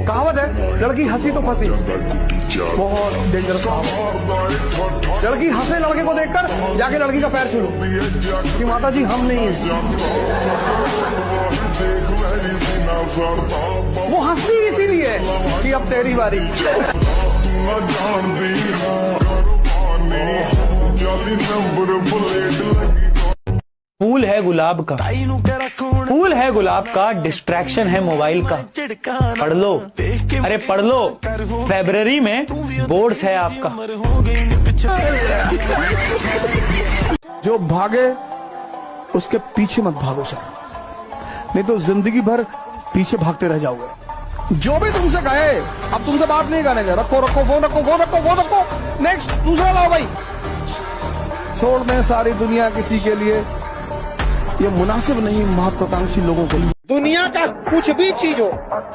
कहावत है, लड़की हंसी तो फंसी, बहुत डेंजरस कहावत। लड़की हंसे लड़के को देखकर जाके लड़की का पैर छू लो कि माता जी हम नहीं है। वो हंसती इसीलिए कि अब तेरी बारी। फूल है गुलाब का, फूल है गुलाब का, डिस्ट्रैक्शन है मोबाइल का। पढ़ लो, अरे पढ़ लो, फरवरी में बोर्ड्स है आपका। जो भागे उसके पीछे मत भागो सर, नहीं तो जिंदगी भर पीछे भागते रह जाओगे। जो भी तुमसे कहे, अब तुमसे बात नहीं करेंगे, रखो रखो फोन, रखो फोन, रखो फोन, रखो, नेक्स्ट दूसरा लाओ भाई। छोड़ दें सारी दुनिया किसी के लिए, ये मुनासिब नहीं महत्वाकांक्षी लोगों के लिए। दुनिया का कुछ भी चीज हो,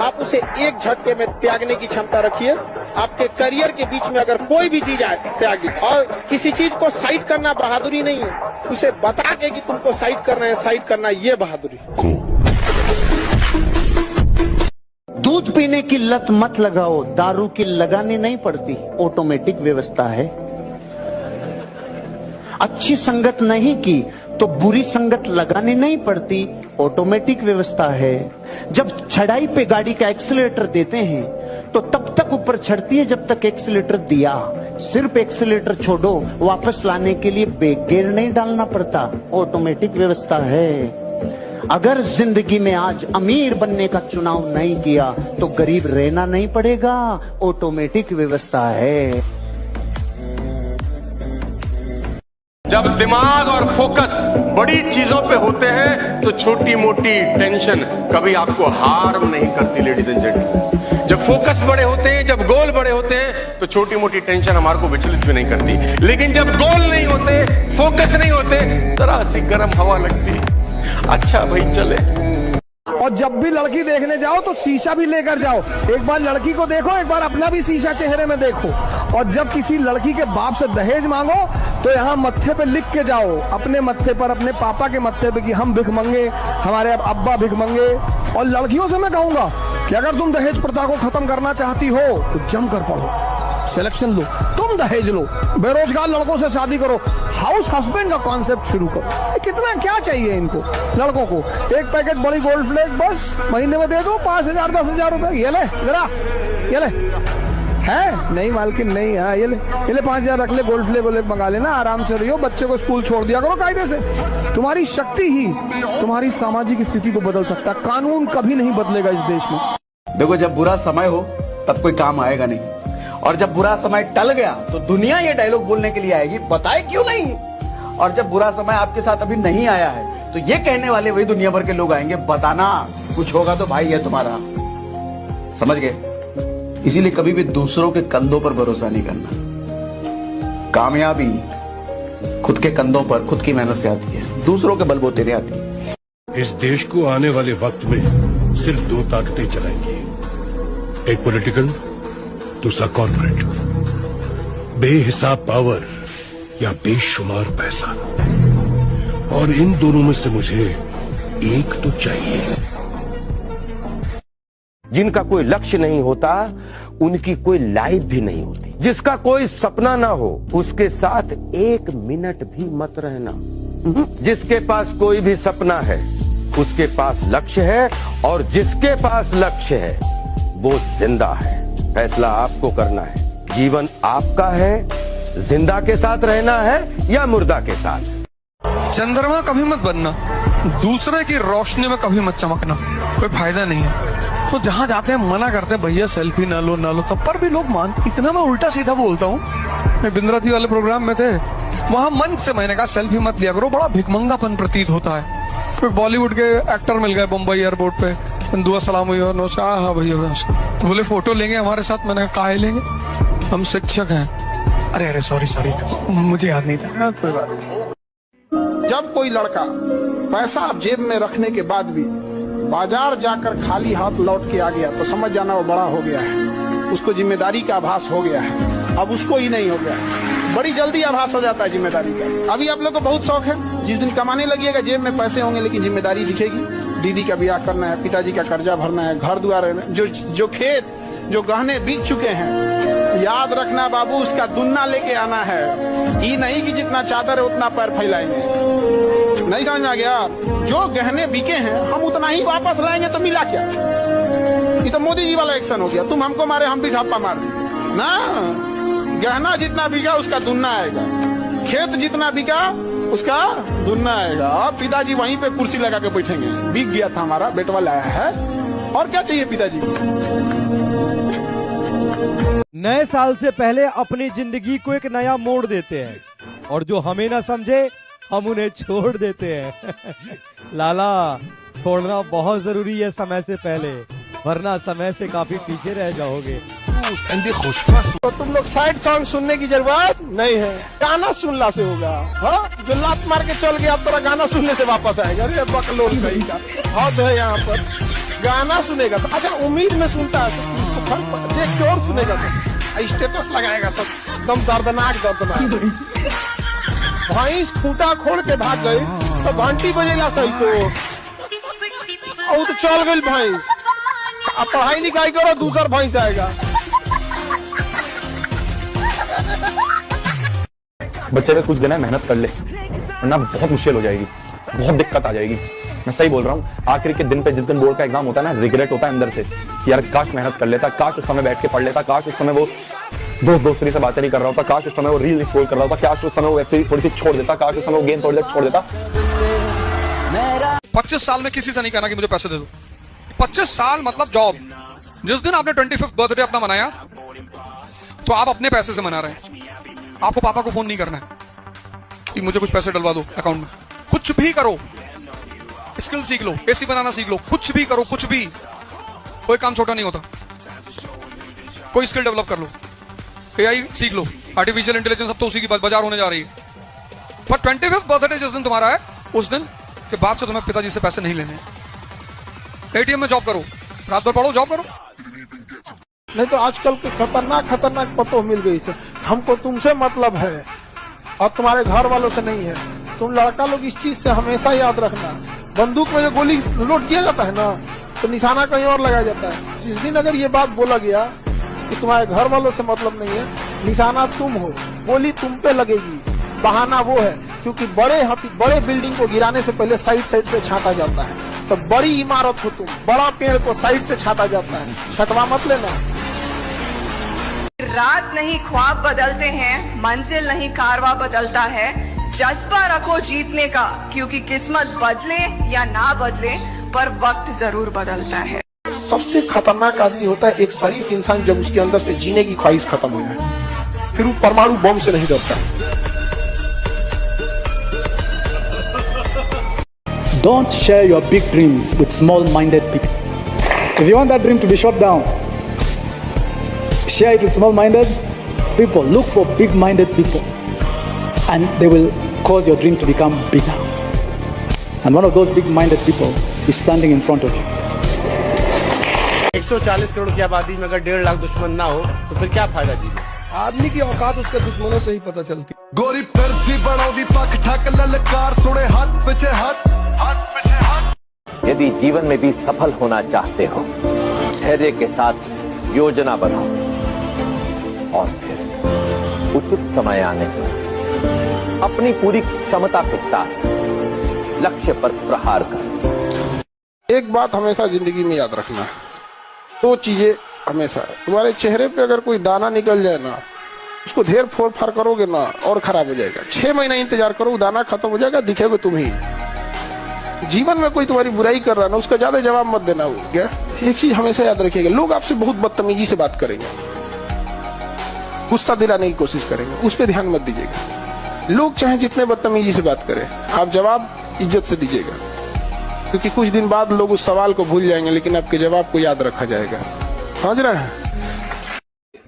आप उसे एक झटके में त्यागने की क्षमता रखिए। आपके करियर के बीच में अगर कोई भी चीज आए, त्याग दीजिए। और किसी चीज को साइड करना बहादुरी नहीं है, उसे बता के कि तुमको साइड करना है, साइड करना, ये बहादुरी। दूध पीने की लत मत लगाओ, दारू की लगानी नहीं पड़ती, ऑटोमेटिक व्यवस्था है। अच्छी संगत नहीं की तो बुरी संगत लगानी नहीं पड़ती, ऑटोमेटिक व्यवस्था है। जब चढ़ाई पे गाड़ी का एक्सीलरेटर देते हैं तो तब तक ऊपर चढ़ती है जब तक एक्सीलरेटर दिया। सिर्फ एक्सीलरेटर छोड़ो, वापस लाने के लिए ब्रेक गियर नहीं डालना पड़ता, ऑटोमेटिक व्यवस्था है। अगर जिंदगी में आज अमीर बनने का चुनाव नहीं किया तो गरीब रहना नहीं पड़ेगा, ऑटोमेटिक व्यवस्था है। जब दिमाग और फोकस बड़ी चीजों पे होते हैं तो छोटी मोटी टेंशन कभी आपको हार्म नहीं करती लेडीज एंड जेंटलमैन। जब फोकस बड़े होते हैं, जब गोल बड़े होते हैं तो छोटी मोटी टेंशन हमारे को विचलित भी नहीं करती। लेकिन जब गोल नहीं होते, फोकस नहीं होते, जरा सी गर्म हवा लगती, अच्छा भाई चले। और जब भी लड़की देखने जाओ तो शीशा भी लेकर जाओ, एक बार लड़की को देखो, एक बार अपना भी शीशा चेहरे में देखो। और जब किसी लड़की के बाप से दहेज मांगो तो यहाँ मत्थे पे लिख के जाओ, अपने मत्थे पर, अपने पापा के मत्थे पे, कि हम भिखमंगे, हमारे अब्बा भिखमंगे। और लड़कियों से मैं कहूंगा कि अगर तुम दहेज प्रथा को खत्म करना चाहती हो तो जमकर पढ़ो, सिलेक्शन लो, तुम दहेज लो, बेरोजगार लड़कों से शादी करो, हाउस हस्बैंड का कॉन्सेप्ट शुरू करो। कितना क्या चाहिए इनको लड़कों को? एक पैकेट बड़ी गोल्ड फ्लेक बस महीने में दे दो, 5,000 10,000 रुपए, ये ले जरा, ये ले, है नहीं मालकिन नहीं, हाँ ये ले 5,000 रख ले, गोल्ड फ्लेक गोल्ड मंगा लेना, आराम से रहियो, बच्चे को स्कूल छोड़ दिया करो कायदे से। तुम्हारी शक्ति ही तुम्हारी सामाजिक स्थिति को बदल सकता है, कानून कभी नहीं बदलेगा इस देश में। देखो, जब बुरा समय हो तब कोई काम आएगा नहीं, और जब बुरा समय टल गया तो दुनिया ये डायलॉग बोलने के लिए आएगी, बताए क्यों नहीं। और जब बुरा समय आपके साथ अभी नहीं आया है तो ये कहने वाले वही दुनिया भर के लोग आएंगे, बताना कुछ होगा तो भाई है तुम्हारा, समझ गए। इसीलिए कभी भी दूसरों के कंधों पर भरोसा नहीं करना। कामयाबी खुद के कंधों पर, खुद की मेहनत से आती है, दूसरों के बलबूते नहीं आती। इस देश को आने वाले वक्त में सिर्फ दो ताकतें चलाएंगी, एक पॉलिटिकल, दूसरा कॉर्पोरेट। बेहिसाब पावर या बेशुमार पैसा, और इन दोनों में से मुझे एक तो चाहिए। जिनका कोई लक्ष्य नहीं होता उनकी कोई लाइफ भी नहीं होती। जिसका कोई सपना ना हो उसके साथ एक मिनट भी मत रहना। जिसके पास कोई भी सपना है उसके पास लक्ष्य है, और जिसके पास लक्ष्य है वो जिंदा है। फैसला आपको करना है, जीवन आपका है, जिंदा के साथ रहना है या मुर्दा के साथ। चंद्रमा कभी मत बनना, दूसरे की रोशनी में कभी मत चमकना, कोई फायदा नहीं है। तो जहाँ जाते हैं मना करते हैं, भैया सेल्फी ना लो ना लो, तब पर भी लोग मानते। इतना मैं उल्टा सीधा बोलता हूँ। मैं बिंद्राती वाले प्रोग्राम में थे, वहाँ मन से मैंने कहा सेल्फी मत लिया करो, बड़ा भिखमंगापन प्रतीत होता है। कोई बॉलीवुड के एक्टर मिल गए बम्बई एयरपोर्ट पे, दुआ सलाम हुई और हाँ भैया, तो बोले फोटो लेंगे हमारे साथ। मैंने कहा काहे लेंगे, हम शिक्षक हैं। अरे सॉरी मुझे याद नहीं था, कोई बात नहीं। जब कोई लड़का पैसा जेब में रखने के बाद भी बाजार जाकर खाली हाथ लौट के आ गया तो समझ जाना वो बड़ा हो गया है, उसको जिम्मेदारी का आभास हो गया है। अब उसको ही नहीं हो गया, बड़ी जल्दी आभास हो जाता है जिम्मेदारी का। अभी आप लोग को बहुत शौक है, जिस दिन कमाने लगिएगा जेब में पैसे होंगे लेकिन जिम्मेदारी दिखेगी, दीदी का ब्याह करना है, पिताजी का कर्जा भरना है, घर द्वार है, जो खेत जो गहने बीत चुके हैं, याद रखना बाबू उसका दुन्ना लेके आना है। ये नहीं कि जितना चादर है उतना पैर फैलाएंगे, नहीं समझ आ गया। जो गहने बिके हैं हम उतना ही वापस लाएंगे तो मिला क्या? ये तो मोदी जी वाला एक्शन हो गया, तुम हमको मारे हम भी ढापा मार ना। गहना जितना बिका उसका दुन्ना आएगा, खेत जितना बिका उसका दुन्ना आएगा। पिताजी वहीं पे कुर्सी लगा के बैठेंगे, बिक गया था हमारा, बेटवा लाया है, और क्या चाहिए पिताजी को। नए साल से पहले अपनी जिंदगी को एक नया मोड़ देते हैं, और जो हमें ना समझे हम उन्हें छोड़ देते हैं। लाला, छोड़ना बहुत जरूरी है समय से पहले, वरना समय से काफी पीछे रह जाओगे। तो तुम लोग साइड सॉन्ग सुनने की जरूरत नहीं है, गाना सुनना से होगा। हाँ, जो लात मार के चल गया अब तेरा गाना सुनने से वापस आएगा। अरे बकलोल कहीं का हद है यहाँ पर, गाना सुनेगा। अच्छा उम्मीद में सुनता है तो देख के और सुनेगा, सब स्टेटस लगाएगा, सब एकदम दर्दनाक दर्दनाक। भैंस खूंटा खोल के भाग गई तो घंटी बजेगा सही तो चल गई भैंस। अब पढ़ाई लिखाई करो, दूसरा भैंस आएगा। बच्चे पे कुछ दिन है मेहनत कर ले, वरना बहुत मुश्किल हो जाएगी, बहुत दिक्कत आ जाएगी। मैं सही बोल रहा हूँ। आखिरी के दिन पे जिस दिन बोर्ड का एग्जाम होता है ना, रिग्रेट होता है अंदर से कि यार काश मेहनत कर लेता, काश उस समय बैठ के पढ़ लेता, काश उस समय वो दोस्ती से बातें नहीं कर रहा होता, काश उस समय वो रील स्क्रॉल कर रहा होता, काश उस समय वो ऐसे थोड़ी सी छोड़ देता, काश उस समय वो गेम थोड़ी देर छोड़ देता। 25 साल में किसी से नहीं कहना कि मुझे पैसे दे दो। 25 साल मतलब जॉब। जिस दिन आपने 25th बर्थडे अपना मनाया तो आप अपने पैसे से मना रहे हैं। आपको पापा को फोन नहीं करना है कि मुझे कुछ पैसे डलवा दो अकाउंट में। कुछ भी करो, स्किल सीख लो, एसी बनाना सीख लो, कुछ भी करो, कुछ भी। कोई काम छोटा नहीं होता। कोई स्किल डेवलप कर लो, एआई सीख लो, आर्टिफिशियल इंटेलिजेंस, अब तो उसी की बाजार होने जा रही है। पर 25th बर्थडे जिस दिन तुम्हारा है, उस दिन के बाद से तुम्हें पिताजी से पैसे नहीं लेने। एटीएम में जॉब करो, रात भर पढ़ो, जॉब करो। नहीं तो आजकल के खतरनाक पतो मिल गई से, हमको तुमसे मतलब है और तुम्हारे घर वालों से नहीं है। तुम लड़का लोग इस चीज से हमेशा याद रखना, बंदूक में जो गोली लोड किया जाता है ना, तो निशाना कहीं और लगाया जाता है। जिस दिन अगर ये बात बोला गया कि तुम्हारे घर वालों से मतलब नहीं है, निशाना तुम हो, गोली तुम पे लगेगी। बहाना वो है क्योंकि बड़े बिल्डिंग को गिराने से पहले साइड से छांटा जाता है। तो बड़ी इमारत हो तुम, बड़ा पेड़ को साइड से छांटा जाता है, छटवा मत लेना। रात नहीं ख्वाब बदलते हैं, मंजिल नहीं कारवा बदलता है। जज्बा रखो जीतने का, क्योंकि किस्मत बदले या ना बदले पर वक्त जरूर बदलता है। सबसे खतरनाक आदमी होता है एक शरीफ इंसान, जब उसके अंदर से जीने की ख्वाहिश खत्म हो जाए, फिर वो परमाणु बम से नहीं डरता। Don't share your big dreams with small-minded people. If you want that dream to be shot down, share it with small-minded people. Look for big-minded people, and they will cause your dream to become bigger. And one of those big-minded people is standing in front of you. 140 crore की आबादी में अगर 1.5 लाख दुश्मन ना हो तो फिर क्या फायदा जी? आदमी की औकात उसके दुश्मनों से ही पता चलती। गोरी फिरती बढ़ाओ पक ठक ललकार सुने हाथ पीछे हाथ। यदि जीवन में भी सफल होना चाहते हो, धैर्य के साथ योजना बनाओ और फिर उचित समय आने पर अपनी पूरी क्षमता के साथ लक्ष्य पर प्रहार करो। एक बात हमेशा जिंदगी में याद रखना, 2 चीजें हमेशा। तुम्हारे चेहरे पे अगर कोई दाना निकल जाए ना, उसको ढेर फोड़ फाड़ करोगे ना और खराब हो जाएगा। 6 महीना इंतजार करो, दाना खत्म हो जाएगा, दिखेगा तुम ही। जीवन में कोई तुम्हारी बुराई कर रहा है ना, उसका ज्यादा जवाब मत देना। क्या एक चीज हमेशा याद रखिएगा, लोग आपसे बहुत बदतमीजी से बात करेंगे, गुस्सा दिलाने की कोशिश करेंगे, उस पर ध्यान मत दीजिएगा। लोग चाहे जितने बदतमीजी से बात करें, आप जवाब इज्जत से दीजिएगा, क्योंकि कुछ दिन बाद लोग उस सवाल को भूल जाएंगे, लेकिन आपके जवाब को याद रखा जाएगा। समझ रहे हैं?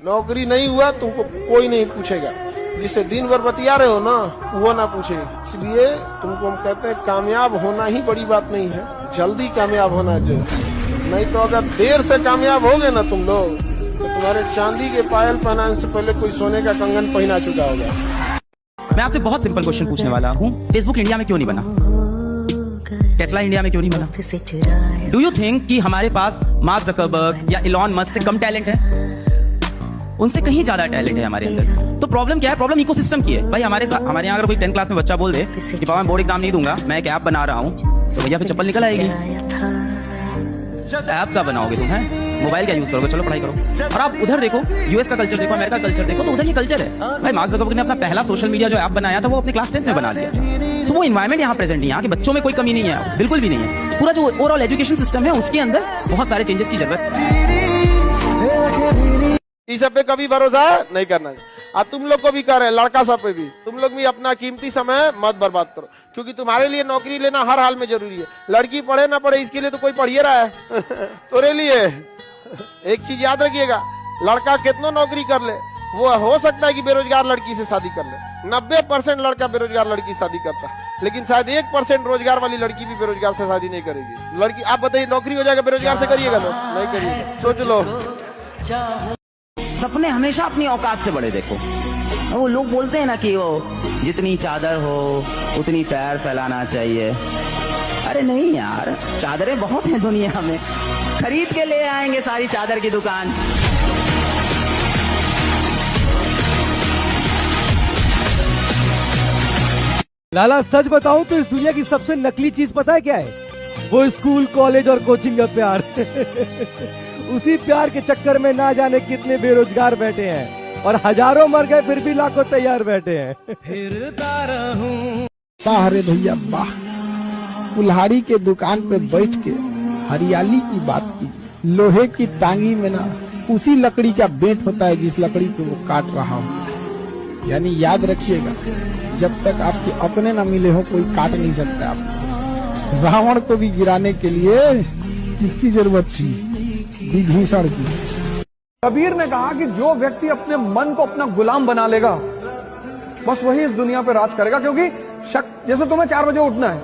नौकरी नहीं हुआ तुमको कोई नहीं पूछेगा, जिससे दिन भर बतिया रहे हो ना, वो ना पूछे। इसलिए तुमको हम कहते हैं कामयाब होना ही बड़ी बात नहीं है, जल्दी कामयाब होना जरूरी। नहीं तो अगर देर से कामयाब हो गए ना तुम लोग, तो तुम्हारे चांदी के पायल पहनाने से पहले कोई सोने का कंगन पहना चुका होगा। मैं आपसे बहुत सिंपल क्वेश्चन पूछने वाला हूँ, फेसबुक इंडिया में क्यों नहीं बना? टेस्ला इंडिया में क्यों नहीं बना? डू यू थिंक कि हमारे पास मार्क जकरबर्ग या इलॉन मस्क से कम टैलेंट है? उनसे कहीं ज्यादा टैलेंट है हमारे अंदर। तो प्रॉब्लम क्या है? प्रॉब्लम इकोसिस्टम की है भाई। हमारे यहाँ अगर कोई 10th क्लास में बच्चा बोल दे कि पापा मैं बोर्ड एग्जाम नहीं दूंगा, मैं एक ऐप बना रहा हूँ, तो भैया फिर चप्पल निकल आएगी। ऐप का बनाओगे तुम, है मोबाइल क्या यूज करोगे? चलो पढ़ाई करो। और आप उधर देखो, यूएस का कल्चर देखो, अमेरिका का कल्चर देखो, तो उधर ये कल्चर है भाई। मार्क जकरबर्ग ने अपना पहला सोशल मीडिया जो ऐप बनाया था वो अपने क्लास 10th में बना लिया। सो वो इन्वायरमेंट यहाँ प्रेजेंट नहीं है। यहाँ के बच्चों में कोई कमी नहीं है, बिल्कुल भी नहीं है। पूरा जो ओवरऑल एजुकेशन सिस्टम है उसके अंदर बहुत सारे चेंजेस की जरूरत है। इस सब पे कभी भरोसा नहीं करना है। और तुम लोग को भी कर रहे हैं, लड़का सब पे भी, तुम लोग भी अपना कीमती समय मत बर्बाद करो, क्योंकि तुम्हारे लिए नौकरी लेना हर हाल में जरूरी है। लड़की पढ़े ना पढ़े इसके लिए तो कोई पढ़िए रहा है तोरे लिए एक चीज याद रखिएगा, लड़का कितना नौकरी कर ले, वो हो सकता है कि बेरोजगार लड़की से शादी कर ले। 90% लड़का बेरोजगार लड़की शादी करता है, लेकिन शायद 1% रोजगार वाली लड़की भी बेरोजगार से शादी नहीं करेगी। लड़की आप बताइए, नौकरी हो जाएगा बेरोजगार से करिएगा? तो नहीं करिएगा, सोच लो। सपने हमेशा अपनी औकात से बड़े देखो। वो लोग बोलते हैं ना कि वो जितनी चादर हो उतनी पैर फैलाना चाहिए। अरे नहीं यार, चादरें बहुत हैं दुनिया में, खरीद के ले आएंगे सारी चादर की दुकान। लाला सच बताऊं तो इस दुनिया की सबसे नकली चीज पता है क्या है? वो स्कूल, कॉलेज और कोचिंग का प्यार उसी प्यार के चक्कर में ना जाने कितने बेरोजगार बैठे हैं और हजारों मर गए फिर भी लाखों तैयार बैठे हैं। अरे भैया वाह, कुल्हाड़ी के दुकान पे बैठ के हरियाली की बात की, लोहे की टांगी में ना उसी लकड़ी का बेंट होता है जिस लकड़ी को वो काट रहा हो। यानी याद रखिएगा, जब तक आपके अपने न मिले हो कोई काट नहीं सकता आपको। रावण को भी गिराने के लिए किसकी जरूरत थी? विभीषण की। कबीर ने कहा कि जो व्यक्ति अपने मन को अपना गुलाम बना लेगा बस वही इस दुनिया पे राज करेगा। क्योंकि जैसे तुम्हें 4 बजे उठना है,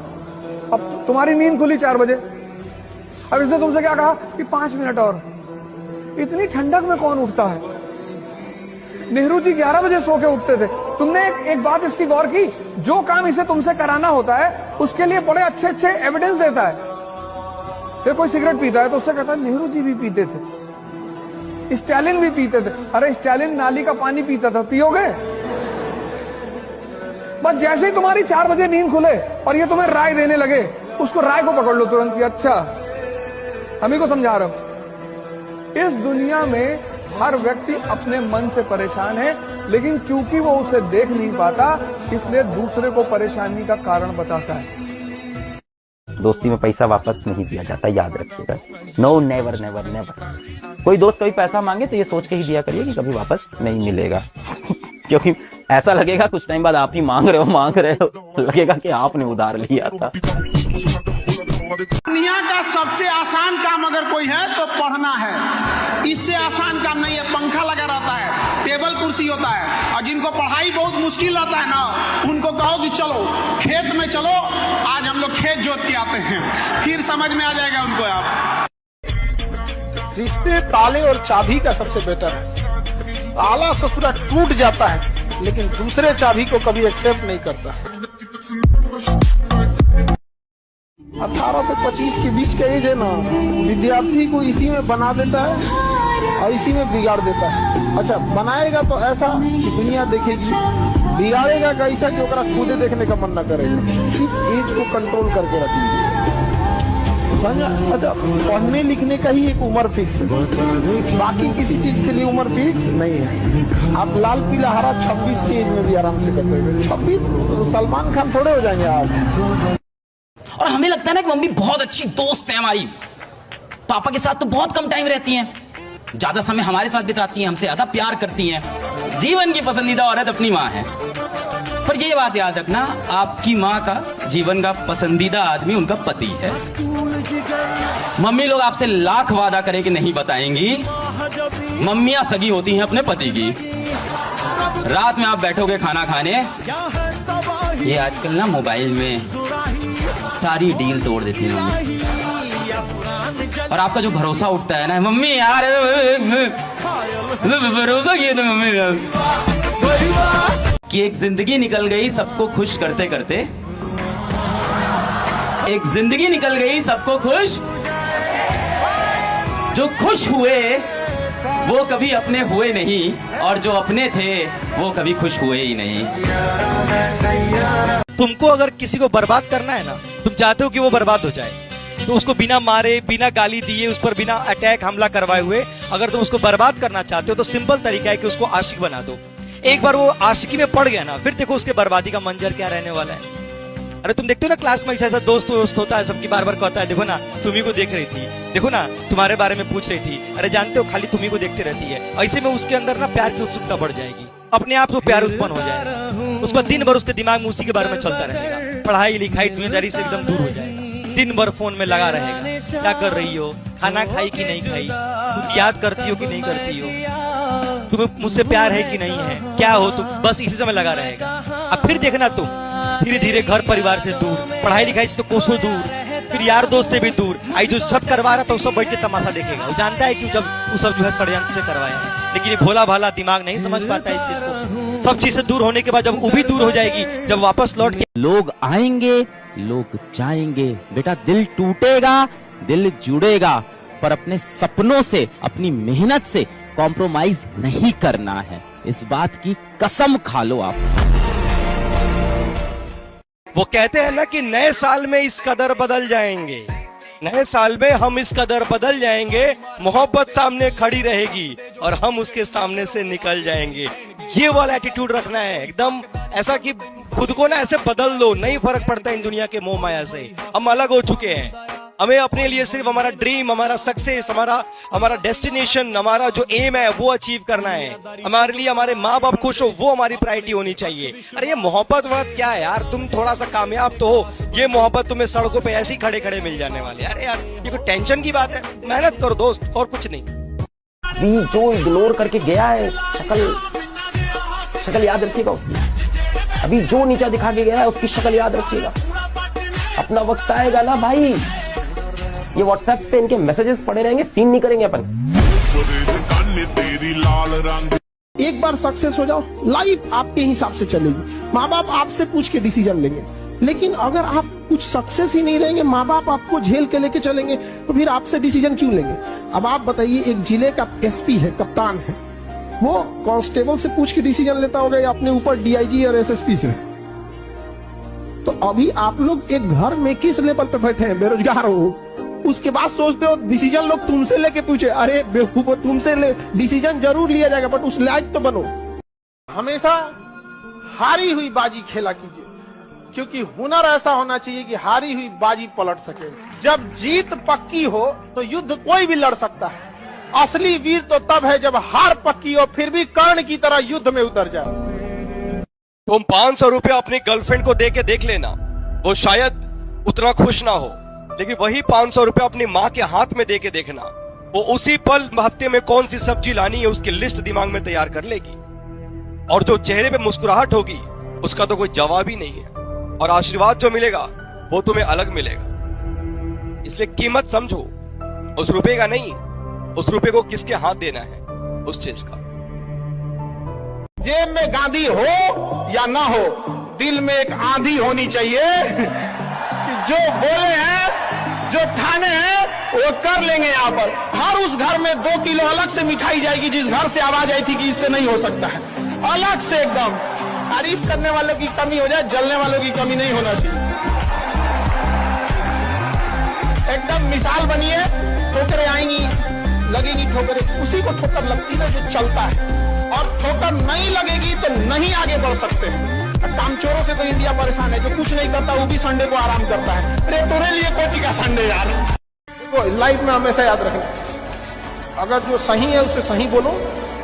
अब तुम्हारी नींद खुली 4 बजे, अब इसने तुमसे क्या कहा कि 5 मिनट और। इतनी ठंडक में कौन उठता है? नेहरू जी 11 बजे सो के उठते थे। तुमने एक बात इसकी गौर की, जो काम इसे तुमसे कराना होता है उसके लिए बड़े अच्छे अच्छे एविडेंस देता है। फिर कोई सिगरेट पीता है तो उससे कहता है नेहरू जी भी पीते थे, स्टालिन भी पीते थे। अरे स्टालिन नाली का पानी पीता था, पियोगे? बस जैसे ही तुम्हारी 4 बजे नींद खुले और ये तुम्हें राय देने लगे, उसको राय को पकड़ लो तुरंत कि अच्छा हम ही को समझा रहा हूं। इस दुनिया में हर व्यक्ति अपने मन से परेशान है, लेकिन चूंकि वो उसे देख नहीं पाता इसलिए दूसरे को परेशानी का कारण बताता है। दोस्ती में पैसा वापस नहीं दिया जाता, याद रखिएगा। No, never never never. कोई दोस्त कभी पैसा मांगे तो ये सोच के ही दिया करिए कि कभी वापस नहीं मिलेगा क्योंकि ऐसा लगेगा कुछ टाइम बाद आप ही मांग रहे हो, लगेगा कि आपने उधार लिया था। दुनिया का सबसे आसान काम अगर कोई है तो पढ़ना है। इससे आसान काम नहीं है। पंखा लगा रहता है, टेबल कुर्सी होता है, और जिनको पढ़ाई बहुत मुश्किल लगता है ना, उनको कहो कि चलो खेत में चलो, आज हम लोग खेत जोत के आते हैं, फिर समझ में आ जाएगा उनको। आप रिश्ते ताले और चाबी का सबसे बेटर है। ताला ससुरा टूट जाता है लेकिन दूसरे चाबी को कभी एक्सेप्ट नहीं करता। 18 से 25 के बीच का एज है ना, विद्यार्थी को इसी में बना देता है और इसी में बिगाड़ देता है। अच्छा, बनाएगा तो ऐसा कि दुनिया देखेगी, बिगाड़ेगा कैसा कि ओकरा खुदे देखने का मन न करेगा। इस एज को कंट्रोल करके रखिए। अच्छा, पढ़ने लिखने का ही एक उम्र फिक्स है, बाकी किसी चीज के लिए उम्र फिक्स नहीं है। आप लाल पीला हरा 26 की एज में भी आराम से करते हैं। 26 सलमान खान थोड़े हो जाएंगे आप। और हमें लगता है ना कि मम्मी बहुत अच्छी दोस्त है हमारी, पापा के साथ तो बहुत कम टाइम रहती हैं, ज्यादा समय हमारे साथ बिताती हैं, हमसे ज्यादा प्यार करती हैं, जीवन की पसंदीदा औरत अपनी माँ है। पर ये बात याद रखना, आपकी माँ का जीवन का पसंदीदा आदमी उनका पति है। मम्मी लोग आपसे लाख वादा करें कि नहीं बताएंगी, मम्मियां सगी होती हैं अपने पति की। रात में आप बैठोगे खाना खाने, ये आजकल ना मोबाइल में सारी डील तोड़ देती है मम्मी, और आपका जो भरोसा उठता है ना, मम्मी यार भरोसा किया था मम्मी कि एक जिंदगी निकल गई सबको खुश करते करते, एक जिंदगी निकल गई सबको खुश, जो खुश हुए वो कभी अपने हुए नहीं, और जो अपने थे वो कभी खुश हुए ही नहीं। तुमको अगर किसी को बर्बाद करना है ना, तुम चाहते हो कि वो बर्बाद हो जाए, तो उसको बिना मारे, बिना गाली दिए, उस पर बिना अटैक हमला करवाए हुए अगर तुम उसको बर्बाद करना चाहते हो तो सिंपल तरीका है कि उसको आशिक बना दो। एक बार वो आशिकी में पड़ गया ना, फिर देखो उसके बर्बादी का मंजर क्या रहने वाला है। अरे तुम देखते हो ना क्लास में ऐसा दोस्त होता है, सबकी बार बार कहता है देखो ना तुम्ही को देख रही थी, देखो ना तुम्हारे बारे में पूछ रही थी, अरे जानते हो खाली तुम्ही को देखती रहती है। ऐसे में उसके अंदर ना प्यार की उत्सुकता बढ़ जाएगी, अपने आप से प्यार उत्पन्न हो जाएगा। उसका दिन भर उसके दिमाग में उसी के बारे में चलता रहेगा, पढ़ाई लिखाई दुनियादारी से एकदम दूर हो जाएगा, दिन भर फोन में लगा रहेगा, क्या कर रही हो, खाना खाई कि नहीं खाई, तुम याद करती हो कि नहीं करती हो, तुम्हें मुझसे प्यार है कि नहीं है, क्या हो तुम, बस इसी समय लगा रहेगा। अब फिर देखना तुम धीरे धीरे घर परिवार से दूर, पढ़ाई लिखाई से तो कोसों दूर, फिर यार दोस्त से भी दूर। आई जो सब करवा रहा था वो सब बैठ के तमाशा देखेगा, वो जानता है कि जब वो सब जो है षड्यंत्र से करवाया है, लेकिन ये भोला भाला दिमाग नहीं समझ पाता इस चीज को। सब चीज से दूर होने के बाद जब वो भी दूर हो जाएगी, जब वापस लौट के लोग आएंगे लोग जाएंगे, बेटा दिल टूटेगा दिल जुड़ेगा, पर अपने सपनों से अपनी मेहनत से कॉम्प्रोमाइज नहीं करना है, इस बात की कसम खा लो आप। वो कहते हैं ना कि नए साल में इस कदर बदल जाएंगे, नए साल में हम इस कदर बदल जाएंगे, मोहब्बत सामने खड़ी रहेगी और हम उसके सामने से निकल जाएंगे। ये वाला एटीट्यूड रखना है एकदम, ऐसा कि खुद को ना ऐसे बदल दो, नहीं फर्क पड़ता इन दुनिया के मोह माया से। हम अलग हो चुके हैं, हमें अपने लिए सिर्फ हमारा ड्रीम, हमारा सक्सेस, हमारा डेस्टिनेशन, हमारा जो एम है वो अचीव करना है। हमारे लिए हमारे माँ बाप खुश हो वो हमारी प्रायोरिटी होनी चाहिए। अरे ये मोहब्बत वक्त क्या है यार, तुम थोड़ा सा कामयाब तो हो, ये मोहब्बत तुम्हें सड़कों पे ऐसे ही खड़े खड़े मिल जाने वाले। अरे यार ये कोई टेंशन की बात है, मेहनत करो दोस्त, और कुछ नहीं। अभी जो इग्नोर करके गया है, शक्ल याद रखिएगा उसकी। अभी जो नीचा दिखा के गया है उसकी शक्ल याद रखिएगा। अपना वक्त आएगा ना भाई, ये व्हाट्सएप पे इनके मैसेजेस पड़े रहेंगे, सीन नहीं करेंगे अपन। एक बार सक्सेस हो जाओ, लाइफ आपके हिसाब से चलेगी। माँ बाप आपसे पूछ के डिसीजन लेंगे, लेकिन अगर आप कुछ सक्सेस ही नहीं रहेंगे, माँ बाप आपको झेल के लेके चलेंगे, तो फिर आपसे डिसीजन क्यों लेंगे। अब आप बताइए, एक जिले का एसपी है, कप्तान है, वो कांस्टेबल से पूछ के डिसीजन लेता होगा या अपने ऊपर डीआईजी और एसएसपी से। तो अभी आप लोग एक घर में किस लेवल पे बैठे हैं, बेरोजगार हो, उसके बाद सोचते हो डिसीजन लोग तुमसे लेके पूछे। अरे बेवकूफ, तुमसे डिसीजन जरूर लिया जाएगा, बट उस लायक तो बनो। हमेशा हारी हुई बाजी खेला कीजिए, क्योंकि हुनर ऐसा होना चाहिए कि हारी हुई बाजी पलट सके। जब जीत पक्की हो तो युद्ध कोई भी लड़ सकता है। असली वीर तो तब है जब हार पक्की हो फिर भी कर्ण की तरह युद्ध में उतर जाए। तुम 500 रुपया अपनी गर्लफ्रेंड को दे के देख लेना, वो शायद उतना खुश ना हो, लेकिन वही 500 रुपया अपनी माँ के हाथ में दे के देखना, वो उसी पल हफ्ते में कौन सी सब्जी लानी है उसकी लिस्ट दिमाग में तैयार कर लेगी, और जो चेहरे पे मुस्कुराहट होगी उसका तो कोई जवाब ही नहीं है, और आशीर्वाद जो मिलेगा वो तुम्हें अलग मिलेगा। इसलिए कीमत समझो उस रुपए का नहीं, उस रुपए को किसके हाथ देना है, उस चीज का। जेब में गांधी हो या ना हो, दिल में एक आंधी होनी चाहिए कि जो बोले हैं, जो ठाने हैं, वो कर लेंगे। यहाँ पर हर उस घर में 2 किलो अलग से मिठाई जाएगी जिस घर से आवाज आई थी कि इससे नहीं हो सकता है, अलग से एकदम। तारीफ करने वालों की कमी हो जाए, जलने वालों की कमी नहीं होना चाहिए। एकदम मिसाल बनिए, ठोकरें आएंगी, लगेगी ठोकरें, उसी को ठोकर लगती है जो चलता है, और ठोकर नहीं लगेगी तो नहीं आगे बढ़ सकते हैं। कामचोरों से तो इंडिया परेशान है, जो कुछ नहीं करता वो भी संडे को आराम करता है। अरे तुम्हारे लिए कोची का संडे यार। तो लाइफ में हमेशा याद रखना, अगर जो सही है उसे सही बोलो,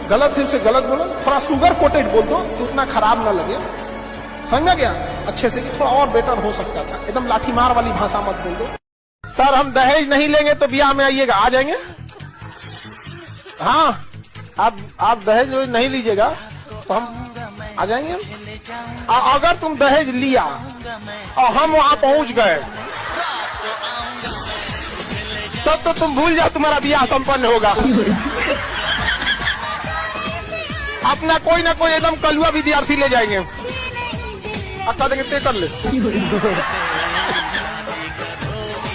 गलत है उसे गलत बोलो, थोड़ा सुगर कोटेड बोल दो कि उतना खराब ना लगे, समझा गया अच्छे से, थोड़ा और बेटर हो सकता था। एकदम लाठी मार वाली भाषा मत बोल दो। सर हम दहेज नहीं लेंगे तो ब्याह में आइएगा, आ जाएंगे। हाँ आप दहेज नहीं लीजिएगा तो हम आ जाएंगे। अगर तुम दहेज लिया और हम वहां पहुंच गए तब तो तुम भूल जाओ तुम्हारा ब्याह संपन्न होगा। अपना कोई ना कोई एकदम कलुआ विद्यार्थी ले जाएंगे, अच्छा देंगे ते कर ले।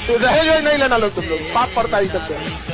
दहेज नहीं लेना लोग, तुम लोग पाप पड़ता है सबसे।